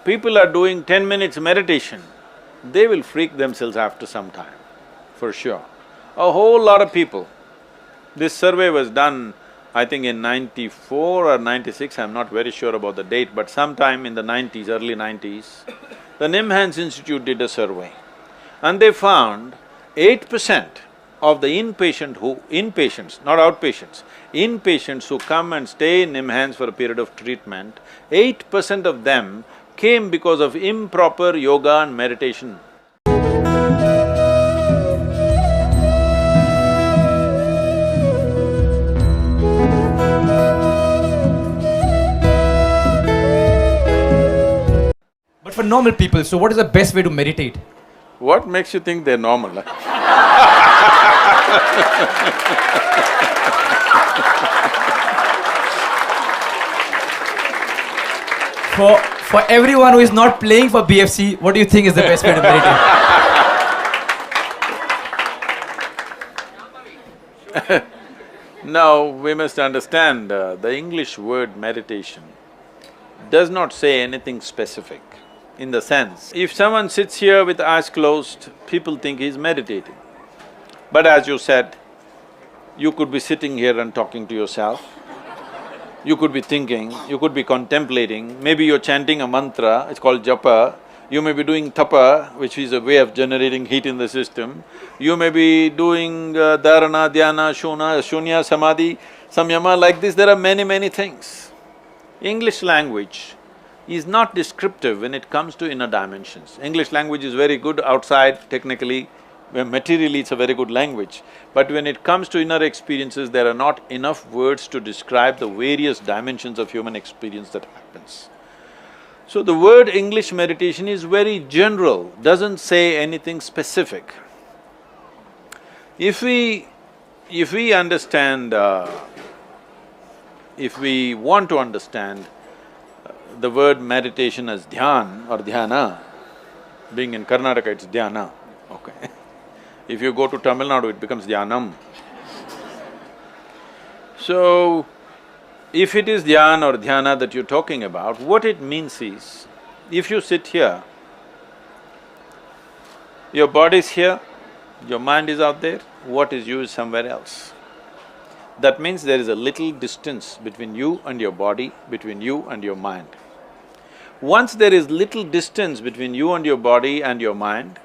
people are doing 10 minutes meditation, they will freak themselves after some time, for sure. A whole lot of people. This survey was done, I think in 94 or 96, I'm not very sure about the date, but sometime in the 90s, early 90s, the Nimhans Institute did a survey and they found 8% of the inpatients, not outpatients, inpatients who come and stay in Nimhans for a period of treatment, 8% of them came because of improper yoga and meditation. But for normal people, so what is the best way to meditate? What makes you think they're normal? For everyone who is not playing for BFC, what do you think is the best way to meditate? Now, we must understand, the English word meditation does not say anything specific. In the sense, if someone sits here with eyes closed, people think he's meditating. But as you said, you could be sitting here and talking to yourself, you could be thinking, you could be contemplating, maybe you're chanting a mantra, it's called japa, you may be doing tapa, which is a way of generating heat in the system, you may be doing dharana, dhyana, shunya, samadhi, samyama, like this, there are many things. English language is not descriptive when it comes to inner dimensions. English language is very good outside, technically, materially it's a very good language. But when it comes to inner experiences, there are not enough words to describe the various dimensions of human experience that happens. So the word English meditation is very general, doesn't say anything specific. If we understand, if we want to understand the word meditation as dhyan or dhyana, being in Karnataka it's dhyana, okay. If you go to Tamil Nadu, it becomes dhyanam. So, if it is dhyan or dhyana that you're talking about, what it means is, if you sit here, your body is here, your mind is out there, what is you is somewhere else. That means there is a little distance between you and your body, between you and your mind. Once there is little distance between you and your body and your mind,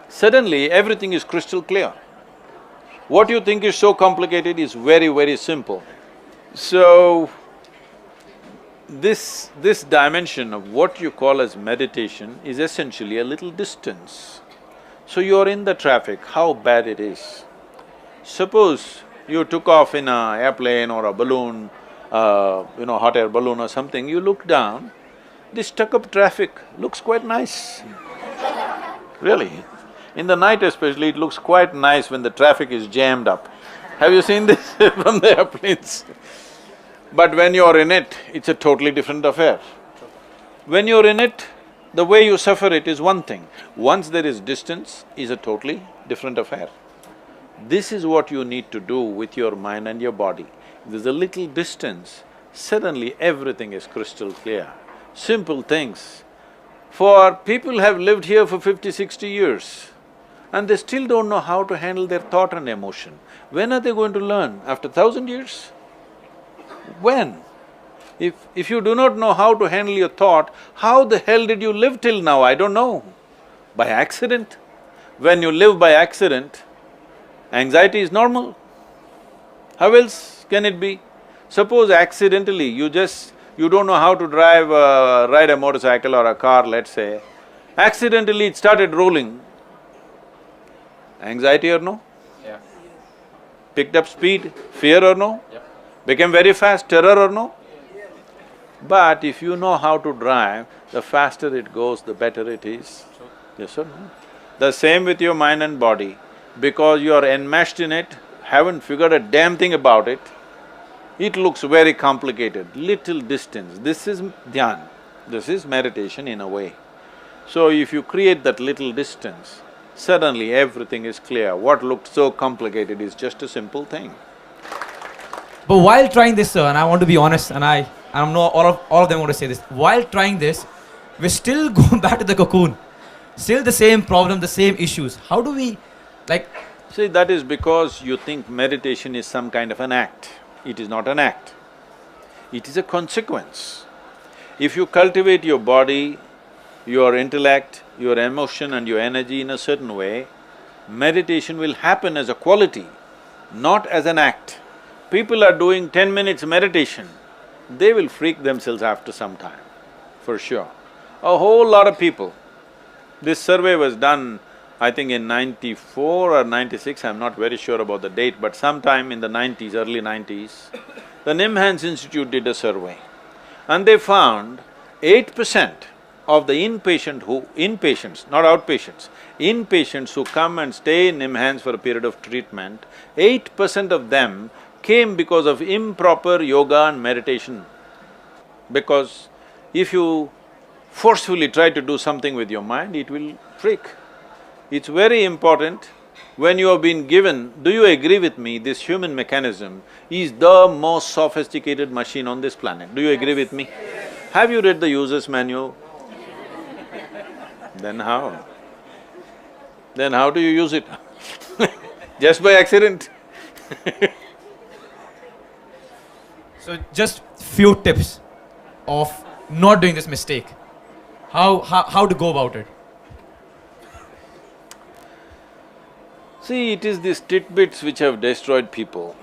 suddenly everything is crystal clear. What you think is so complicated is very simple. So, this dimension of what you call as meditation is essentially a little distance. So you're in the traffic, how bad it is. Suppose you took off in an airplane or a balloon, hot air balloon or something, you look down, this stuck-up traffic looks quite nice. Really. In the night especially, it looks quite nice when the traffic is jammed up. Have you seen this from the airplanes? But when you're in it, it's a totally different affair. When you're in it, the way you suffer it is one thing. Once there is distance, is a totally different affair. This is what you need to do with your mind and your body. There's a little distance, suddenly everything is crystal clear. Simple things. For people have lived here for 50, 60 years and they still don't know how to handle their thought and emotion. When are they going to learn? After 1,000 years? When? If you do not know how to handle your thought, how the hell did you live till now? I don't know. By accident? When you live by accident, anxiety is normal. How else can it be? Suppose accidentally you don't know how to ride a motorcycle or a car, let's say, accidentally it started rolling. Anxiety or no? Yeah. Picked up speed, fear or no? Yeah. Became very fast, terror or no? But if you know how to drive, the faster it goes, the better it is. Sure. Yes or no? The same with your mind and body. Because you are enmeshed in it, haven't figured a damn thing about it, it looks very complicated, little distance. This is dhyan, this is meditation in a way. So if you create that little distance, suddenly everything is clear. What looked so complicated is just a simple thing. But while trying this, sir, and I want to be honest, and I know all of them want to say this, while trying this, we're still going back to the cocoon. Still the same problem, the same issues. How do we, like… See, that is because you think meditation is some kind of an act. It is not an act. It is a consequence. If you cultivate your body, your intellect, your emotion and your energy in a certain way, meditation will happen as a quality, not as an act. People are doing 10 minutes meditation, they will freak themselves after some time, for sure. A whole lot of people. This survey was done, I think in 94 or 96, I'm not very sure about the date, but sometime in the 90s, early 90s, the Nimhans Institute did a survey and they found 8% of the inpatients, not outpatients, inpatients who come and stay in Nimhans for a period of treatment, 8% of them came because of improper yoga and meditation. Because if you forcefully try to do something with your mind, it will freak. It's very important when you have been given… Do you agree with me, this human mechanism is the most sophisticated machine on this planet? Do you agree with me? Have you read the user's manual? Then how? Then how do you use it? Just by accident? So just few tips of not doing this mistake. How to go about it? See, it is these tidbits which have destroyed people.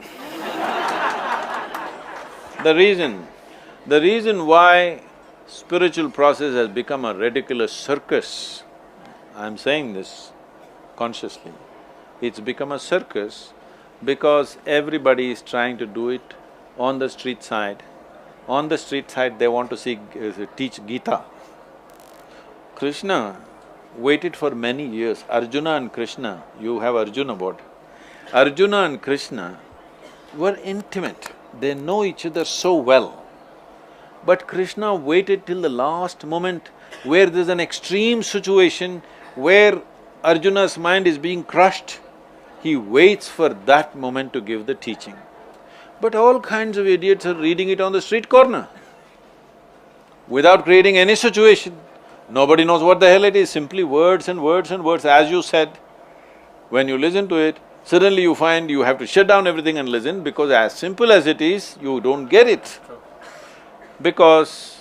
The reason why spiritual process has become a ridiculous circus, I'm saying this consciously, it's become a circus because everybody is trying to do it on the street side. On the street side, they want to teach Gita. Krishna waited for many years. Arjuna and Krishna, you have Arjuna board. Arjuna and Krishna were intimate, they know each other so well. But Krishna waited till the last moment where there's an extreme situation where Arjuna's mind is being crushed. He waits for that moment to give the teaching. But all kinds of idiots are reading it on the street corner without creating any situation. Nobody knows what the hell it is, simply words and words and words. As you said, when you listen to it, suddenly you find you have to shut down everything and listen because as simple as it is, you don't get it. Because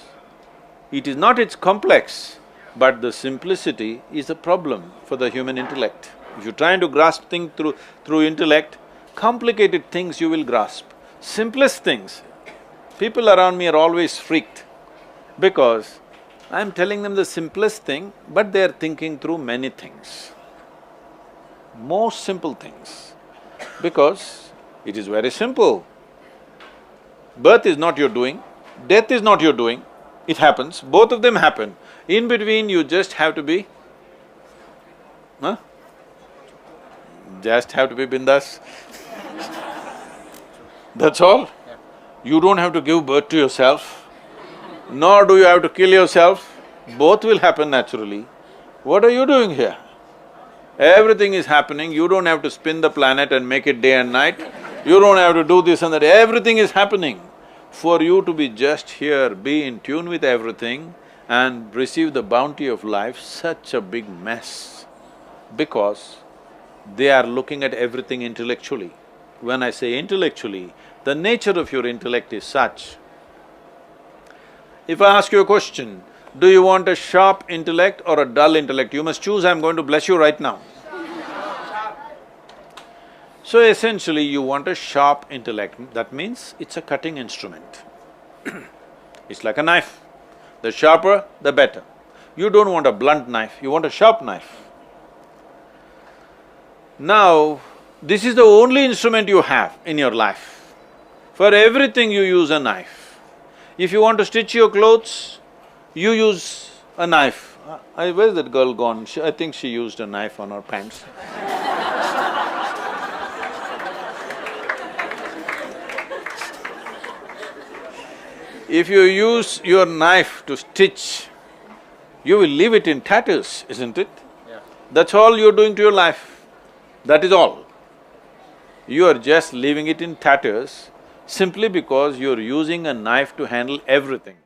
it is not its complex, but the simplicity is a problem for the human intellect. If you're trying to grasp things through intellect, complicated things you will grasp. Simplest things, people around me are always freaked because I'm telling them the simplest thing, but they're thinking through many things. Most simple things, because it is very simple. Birth is not your doing, death is not your doing, it happens, both of them happen. In between you just have to be… Just have to be bindas. That's all. You don't have to give birth to yourself, nor do you have to kill yourself, both will happen naturally. What are you doing here? Everything is happening, you don't have to spin the planet and make it day and night, you don't have to do this and that, everything is happening. For you to be just here, be in tune with everything and receive the bounty of life, such a big mess, because they are looking at everything intellectually. When I say intellectually, the nature of your intellect is such. If I ask you a question, do you want a sharp intellect or a dull intellect? You must choose, I'm going to bless you right now. So essentially, you want a sharp intellect, that means it's a cutting instrument. It's like a knife. The sharper, the better. You don't want a blunt knife, you want a sharp knife. Now, this is the only instrument you have in your life. For everything you use a knife. If you want to stitch your clothes, you use a knife. Where's that girl gone? I think she used a knife on her pants. If you use your knife to stitch, you will leave it in tatters, isn't it? Yeah. That's all you're doing to your life, that is all. You are just leaving it in tatters simply because you're using a knife to handle everything.